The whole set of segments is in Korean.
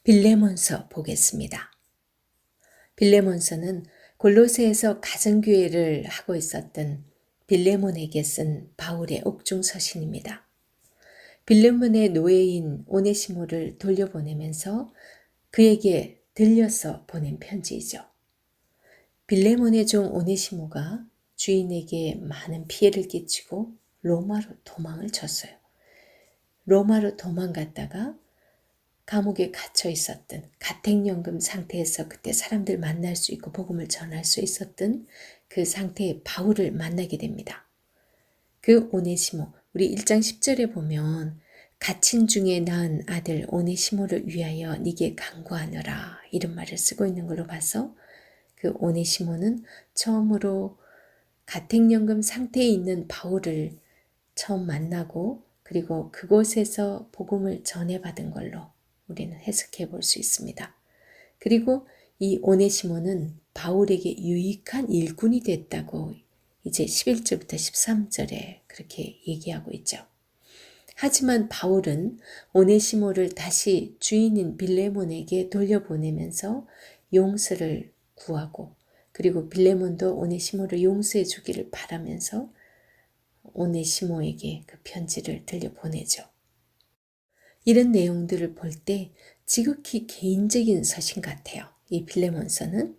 빌레몬서 보겠습니다. 빌레몬서는 골로새에서 가정교회를 하고 있었던 빌레몬에게 쓴 바울의 옥중서신입니다. 빌레몬의 노예인 오네시모를 돌려보내면서 그에게 들려서 보낸 편지이죠. 빌레몬의 종 오네시모가 주인에게 많은 피해를 끼치고 로마로 도망을 쳤어요. 로마로 도망갔다가 감옥에 갇혀 있었던 가택연금 상태에서 그때 사람들 만날 수 있고 복음을 전할 수 있었던 그 상태의 바울을 만나게 됩니다. 그 오네시모, 우리 1장 10절에 보면 갇힌 중에 낳은 아들 오네시모를 위하여 네게 간구하노라 이런 말을 쓰고 있는 걸로 봐서 그 오네시모는 처음으로 가택연금 상태에 있는 바울을 처음 만나고 그리고 그곳에서 복음을 전해받은 걸로 우리는 해석해 볼 수 있습니다. 그리고 이 오네시모는 바울에게 유익한 일꾼이 됐다고 이제 11절부터 13절에 그렇게 얘기하고 있죠. 하지만 바울은 오네시모를 다시 주인인 빌레몬에게 돌려보내면서 용서를 구하고 그리고 빌레몬도 오네시모를 용서해 주기를 바라면서 오네시모에게 그 편지를 들려보내죠. 이런 내용들을 볼 때 지극히 개인적인 서신 같아요. 이 빌레몬서는.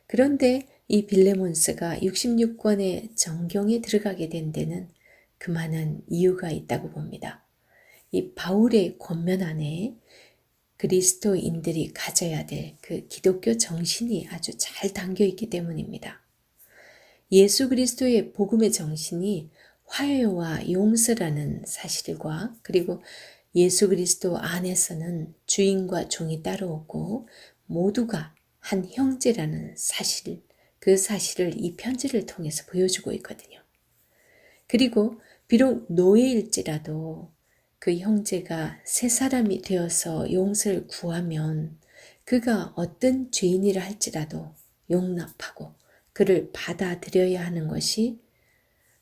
그런데 이 빌레몬서가 66권의 정경에 들어가게 된 데는 그만한 이유가 있다고 봅니다. 이 바울의 권면 안에 그리스도인들이 가져야 될 그 기독교 정신이 아주 잘 담겨 있기 때문입니다. 예수 그리스도의 복음의 정신이 화해와 용서라는 사실과 그리고 예수 그리스도 안에서는 주인과 종이 따로 없고 모두가 한 형제라는 사실, 그 사실을 이 편지를 통해서 보여주고 있거든요. 그리고 비록 노예일지라도 그 형제가 새 사람이 되어서 용서를 구하면 그가 어떤 죄인이라 할지라도 용납하고 그를 받아들여야 하는 것이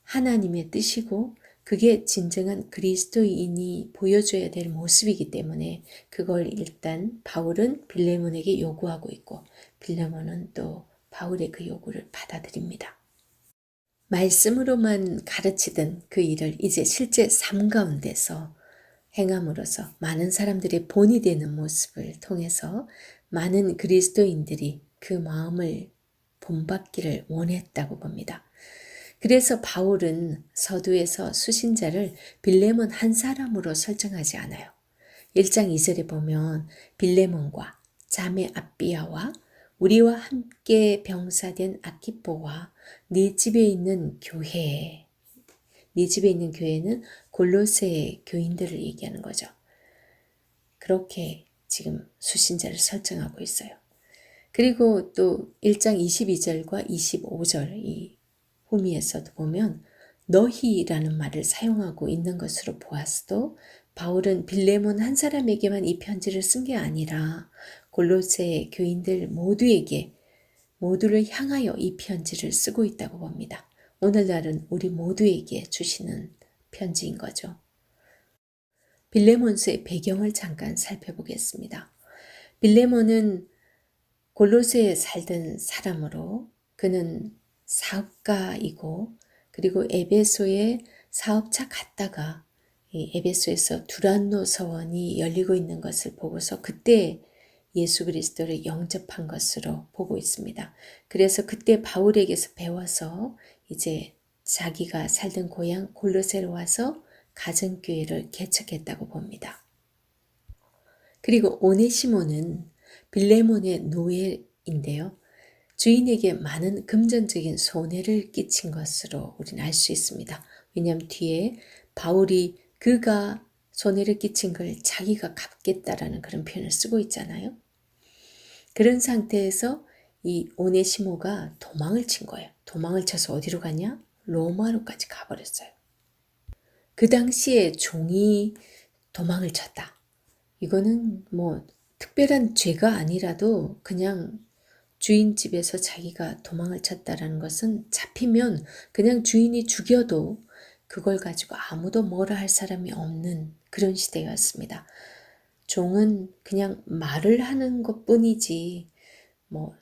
하나님의 뜻이고 그게 진정한 그리스도인이 보여줘야 될 모습이기 때문에 그걸 일단 바울은 빌레몬에게 요구하고 있고 빌레몬은 또 바울의 그 요구를 받아들입니다. 말씀으로만 가르치던 그 일을 이제 실제 삶 가운데서 행함으로써 많은 사람들의 본이 되는 모습을 통해서 많은 그리스도인들이 그 마음을 본받기를 원했다고 봅니다. 그래서 바울은 서두에서 수신자를 빌레몬 한 사람으로 설정하지 않아요. 1장 2절에 보면 빌레몬과 자매 아비아와 우리와 함께 병사된 아키포와 네 집에 있는 교회, 네 집에 있는 교회는 골로새 교인들을 얘기하는 거죠. 그렇게 지금 수신자를 설정하고 있어요. 그리고 또 1장 22절과 25절 이 후미에서도 보면 너희라는 말을 사용하고 있는 것으로 보았어도 바울은 빌레몬 한 사람에게만 이 편지를 쓴 게 아니라 골로새 교인들 모두에게 모두를 향하여 이 편지를 쓰고 있다고 봅니다. 오늘날은 우리 모두에게 주시는 편지인 거죠. 빌레몬서의 배경을 잠깐 살펴보겠습니다. 빌레몬은 골로새에 살던 사람으로 그는 사업가이고 그리고 에베소에 사업차 갔다가 이 에베소에서 두란노 서원이 열리고 있는 것을 보고서 그때 예수 그리스도를 영접한 것으로 보고 있습니다. 그래서 그때 바울에게서 배워서 이제 자기가 살던 고향 골로새로 와서 가정교회를 개척했다고 봅니다. 그리고 오네시모는 빌레몬의 노예인데요. 주인에게 많은 금전적인 손해를 끼친 것으로 우리는 알 수 있습니다. 왜냐하면 뒤에 바울이 그가 손해를 끼친 걸 자기가 갚겠다라는 그런 표현을 쓰고 있잖아요. 그런 상태에서 이 오네시모가 도망을 친 거예요. 도망을 쳐서 어디로 가냐? 로마로까지 가버렸어요. 그 당시에 종이 도망을 쳤다. 이거는 뭐 특별한 죄가 아니라도 그냥 주인 집에서 자기가 도망을 쳤다라는 것은 잡히면 그냥 주인이 죽여도 그걸 가지고 아무도 뭐라 할 사람이 없는 그런 시대였습니다. 종은 그냥 말을 하는 것뿐이지 뭐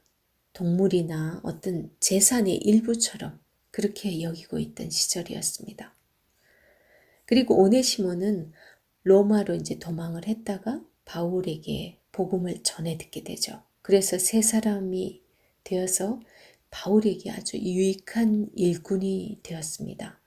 동물이나 어떤 재산의 일부처럼 그렇게 여기고 있던 시절이었습니다. 그리고 오네시모는 로마로 이제 도망을 했다가 바울에게 복음을 전해 듣게 되죠. 그래서 세 사람이 되어서 바울에게 아주 유익한 일꾼이 되었습니다.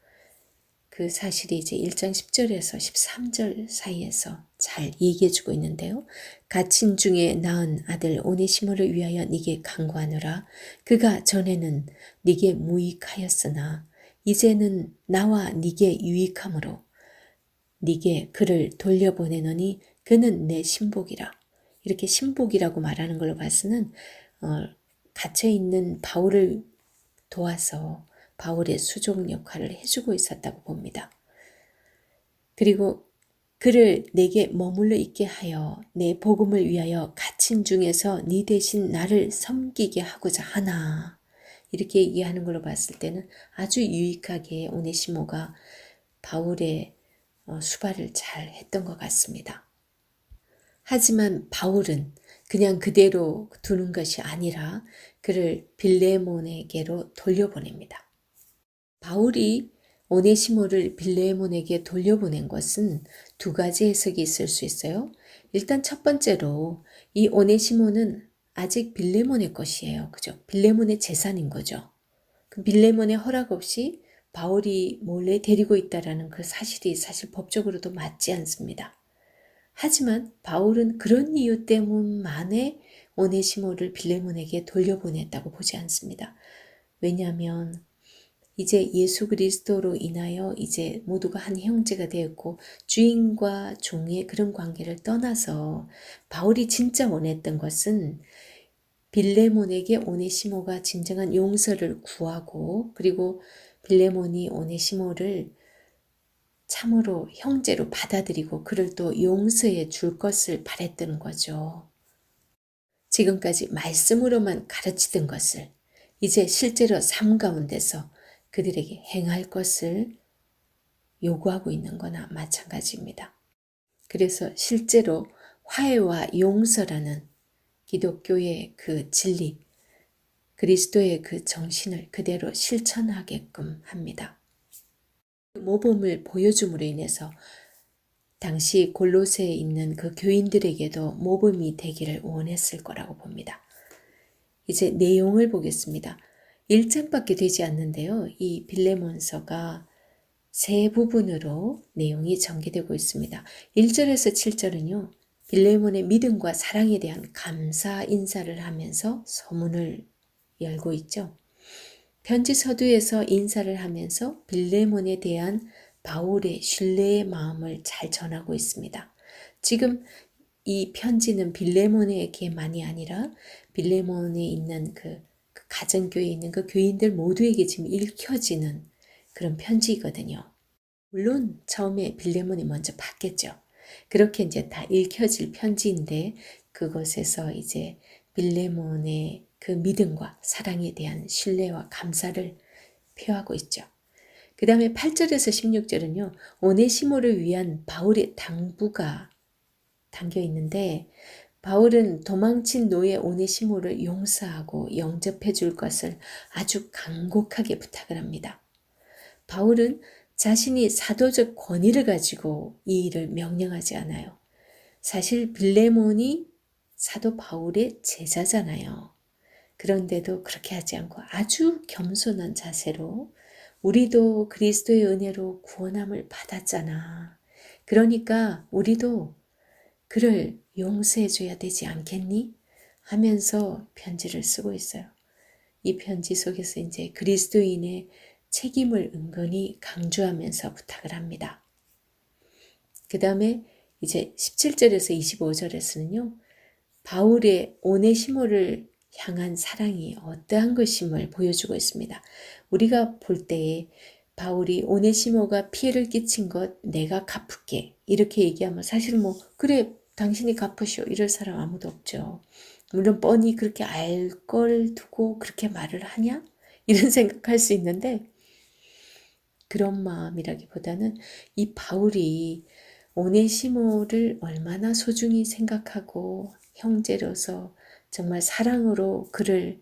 그 사실이 이제 1장 10절에서 13절 사이에서 잘 얘기해주고 있는데요. 갇힌 중에 낳은 아들 오네시모를 위하여 네게 간구하노라. 그가 전에는 네게 무익하였으나 이제는 나와 네게 유익함으로 네게 그를 돌려보내노니 그는 내 신복이라. 이렇게 신복이라고 말하는 걸로 봐서는 갇혀있는 바울을 도와서 바울의 수종 역할을 해주고 있었다고 봅니다. 그리고 그를 내게 머물러 있게 하여 내 복음을 위하여 갇힌 중에서 네 대신 나를 섬기게 하고자 하나. 이렇게 얘기하는 걸로 봤을 때는 아주 유익하게 오네시모가 바울의 수발을 잘 했던 것 같습니다. 하지만 바울은 그냥 그대로 두는 것이 아니라 그를 빌레몬에게로 돌려보냅니다. 바울이 오네시모를 빌레몬에게 돌려보낸 것은 두 가지 해석이 있을 수 있어요. 일단 첫 번째로 이 오네시모는 아직 빌레몬의 것이에요. 그죠? 빌레몬의 재산인 거죠. 그 빌레몬의 허락 없이 바울이 몰래 데리고 있다라는 그 사실이 사실 법적으로도 맞지 않습니다. 하지만 바울은 그런 이유 때문만에 오네시모를 빌레몬에게 돌려보냈다고 보지 않습니다. 왜냐하면 이제 예수 그리스도로 인하여 이제 모두가 한 형제가 되었고 주인과 종의 그런 관계를 떠나서 바울이 진짜 원했던 것은 빌레몬에게 오네시모가 진정한 용서를 구하고 그리고 빌레몬이 오네시모를 참으로 형제로 받아들이고 그를 또 용서해 줄 것을 바랬던 거죠. 지금까지 말씀으로만 가르치던 것을 이제 실제로 삶 가운데서 그들에게 행할 것을 요구하고 있는 거나 마찬가지입니다. 그래서 실제로 화해와 용서라는 기독교의 그 진리, 그리스도의 그 정신을 그대로 실천하게끔 합니다. 모범을 보여줌으로 인해서 당시 골로새에 있는 그 교인들에게도 모범이 되기를 원했을 거라고 봅니다. 이제 내용을 보겠습니다. 1장밖에 되지 않는데요. 이 빌레몬서가 세 부분으로 내용이 전개되고 있습니다. 1절에서 7절은요. 빌레몬의 믿음과 사랑에 대한 감사 인사를 하면서 서문을 열고 있죠. 편지 서두에서 인사를 하면서 빌레몬에 대한 바울의 신뢰의 마음을 잘 전하고 있습니다. 지금 이 편지는 빌레몬에게만이 아니라 빌레몬에 있는 그 가정교회에 있는 그 교인들 모두에게 지금 읽혀지는 그런 편지이거든요. 물론 처음에 빌레몬이 먼저 받겠죠. 그렇게 이제 다 읽혀질 편지인데 그것에서 이제 빌레몬의 그 믿음과 사랑에 대한 신뢰와 감사를 표하고 있죠. 그 다음에 8절에서 16절은요. 오네시모를 위한 바울의 당부가 담겨 있는데 바울은 도망친 노예 오네시모를 용서하고 영접해 줄 것을 아주 간곡하게 부탁을 합니다. 바울은 자신이 사도적 권위를 가지고 이 일을 명령하지 않아요. 사실 빌레몬이 사도 바울의 제자잖아요. 그런데도 그렇게 하지 않고 아주 겸손한 자세로 우리도 그리스도의 은혜로 구원함을 받았잖아. 그러니까 우리도 그를 용서해 줘야 되지 않겠니? 하면서 편지를 쓰고 있어요. 이 편지 속에서 이제 그리스도인의 책임을 은근히 강조하면서 부탁을 합니다. 그 다음에 이제 17절에서 25절에서는요. 바울의 오네시모를 향한 사랑이 어떠한 것임을 보여주고 있습니다. 우리가 볼 때에 바울이 오네시모가 피해를 끼친 것 내가 갚을게 이렇게 얘기하면 사실 뭐 그래 당신이 갚으시오. 이럴 사람 아무도 없죠. 물론 뻔히 그렇게 알 걸 두고 그렇게 말을 하냐? 이런 생각할 수 있는데 그런 마음이라기보다는 이 바울이 오네시모를 얼마나 소중히 생각하고 형제로서 정말 사랑으로 그를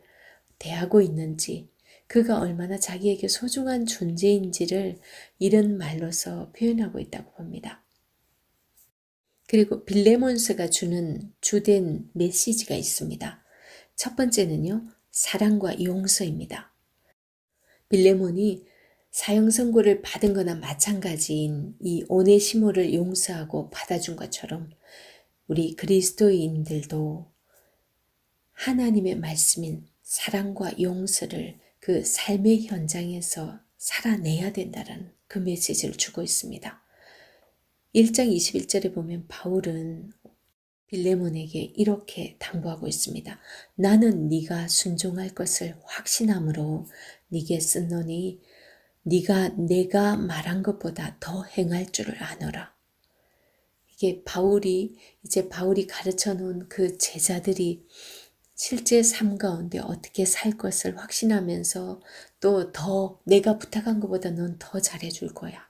대하고 있는지, 그가 얼마나 자기에게 소중한 존재인지를 이런 말로서 표현하고 있다고 봅니다. 그리고 빌레몬스가 주는 주된 메시지가 있습니다. 첫 번째는요, 사랑과 용서입니다. 빌레몬이 사형 선고를 받은 거나 마찬가지인 이 오네시모를 용서하고 받아준 것처럼 우리 그리스도인들도 하나님의 말씀인 사랑과 용서를 그 삶의 현장에서 살아내야 된다는 그 메시지를 주고 있습니다. 1장 21절에 보면 바울은 빌레몬에게 이렇게 당부하고 있습니다. 나는 네가 순종할 것을 확신함으로 네게 쓴노니 네가 내가 말한 것보다 더 행할 줄을 아노라. 이게 바울이 가르쳐 놓은 그 제자들이 실제 삶 가운데 어떻게 살 것을 확신하면서 또 더 내가 부탁한 것보다 넌 더 잘해줄 거야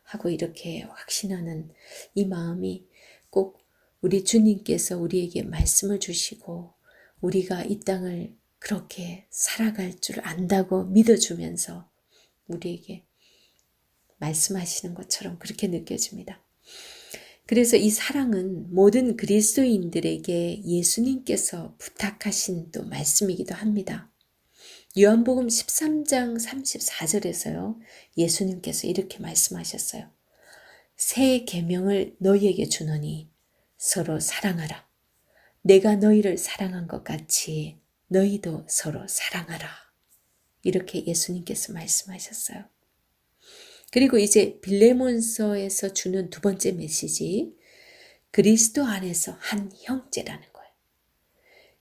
하고 이렇게 확신하는 이 마음이 꼭 우리 주님께서 우리에게 말씀을 주시고 우리가 이 땅을 그렇게 살아갈 줄 안다고 믿어주면서 우리에게 말씀하시는 것처럼 그렇게 느껴집니다. 그래서 이 사랑은 모든 그리스도인들에게 예수님께서 부탁하신 또 말씀이기도 합니다. 요한복음 13장 34절에서요. 예수님께서 이렇게 말씀하셨어요. 새 계명을 너희에게 주노니 서로 사랑하라. 내가 너희를 사랑한 것 같이 너희도 서로 사랑하라. 이렇게 예수님께서 말씀하셨어요. 그리고 이제 빌레몬서에서 주는 두 번째 메시지, 그리스도 안에서 한 형제라는 거예요.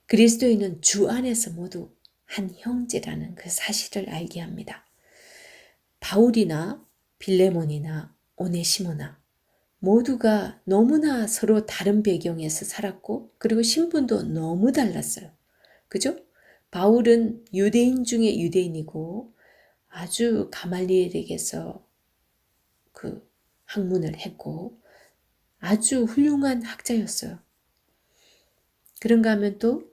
그리스도인은 주 안에서 모두 한 형제라는 그 사실을 알게 합니다. 바울이나 빌레몬이나 오네시모나 모두가 너무나 서로 다른 배경에서 살았고 그리고 신분도 너무 달랐어요. 그죠? 바울은 유대인 중에 유대인이고 아주 가말리엘에게서 그 학문을 했고 아주 훌륭한 학자였어요. 그런가 하면 또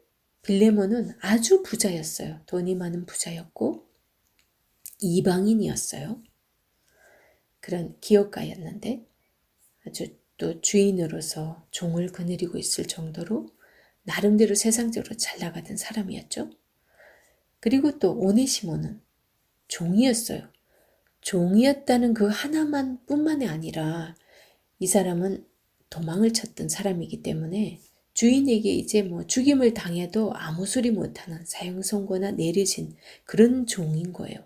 빌레몬은 아주 부자였어요. 돈이 많은 부자였고 이방인이었어요. 그런 기업가였는데 아주 또 주인으로서 종을 거느리고 있을 정도로 나름대로 세상적으로 잘 나가던 사람이었죠. 그리고 또 오네시모는 종이었어요. 종이었다는 그 하나만 뿐만이 아니라 이 사람은 도망을 쳤던 사람이기 때문에 주인에게 이제 뭐 죽임을 당해도 아무 소리 못하는 사형 선고나 내려진 그런 종인 거예요.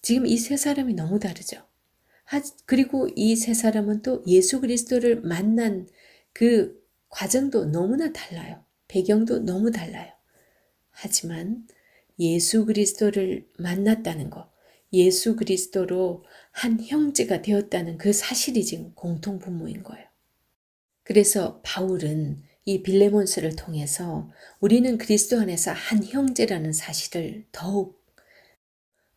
지금 이 세 사람이 너무 다르죠. 그리고 이 세 사람은 또 예수 그리스도를 만난 그 과정도 너무나 달라요. 배경도 너무 달라요. 하지만 예수 그리스도를 만났다는 것, 예수 그리스도로 한 형제가 되었다는 그 사실이 지금 공통분모인 거예요. 그래서 바울은 이 빌레몬스를 통해서 우리는 그리스도 안에서 한 형제라는 사실을 더욱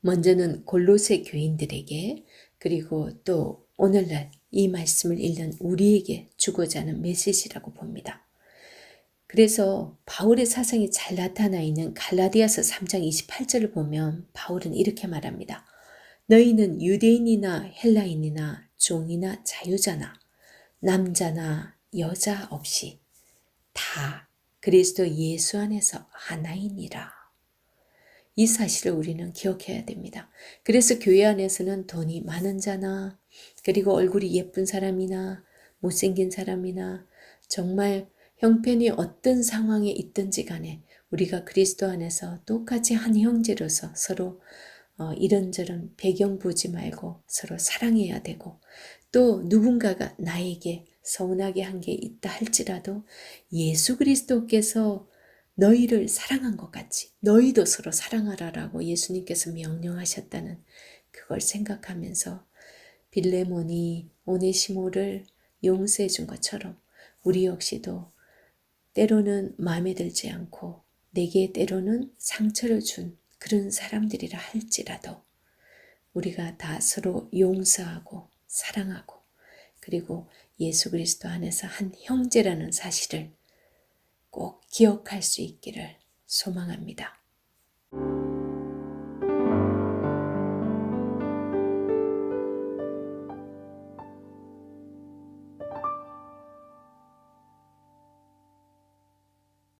먼저는 골로새 교인들에게 그리고 또 오늘날 이 말씀을 읽는 우리에게 주고자 하는 메시지라고 봅니다. 그래서 바울의 사상이 잘 나타나 있는 갈라디아서 3장 28절을 보면 바울은 이렇게 말합니다. 너희는 유대인이나 헬라인이나 종이나 자유자나 남자나 여자 없이 다 그리스도 예수 안에서 하나이니라. 이 사실을 우리는 기억해야 됩니다. 그래서 교회 안에서는 돈이 많은 자나 그리고 얼굴이 예쁜 사람이나 못생긴 사람이나 정말 형편이 어떤 상황에 있든지 간에 우리가 그리스도 안에서 똑같이 한 형제로서 서로 이런저런 배경 보지 말고 서로 사랑해야 되고 또 누군가가 나에게 서운하게 한 게 있다 할지라도 예수 그리스도께서 너희를 사랑한 것 같이 너희도 서로 사랑하라라고 예수님께서 명령하셨다는 그걸 생각하면서 빌레몬이 오네시모를 용서해 준 것처럼 우리 역시도 때로는 마음에 들지 않고 내게 때로는 상처를 준 그런 사람들이라 할지라도 우리가 다 서로 용서하고 사랑하고 그리고 예수 그리스도 안에서 한 형제라는 사실을 꼭 기억할 수 있기를 소망합니다.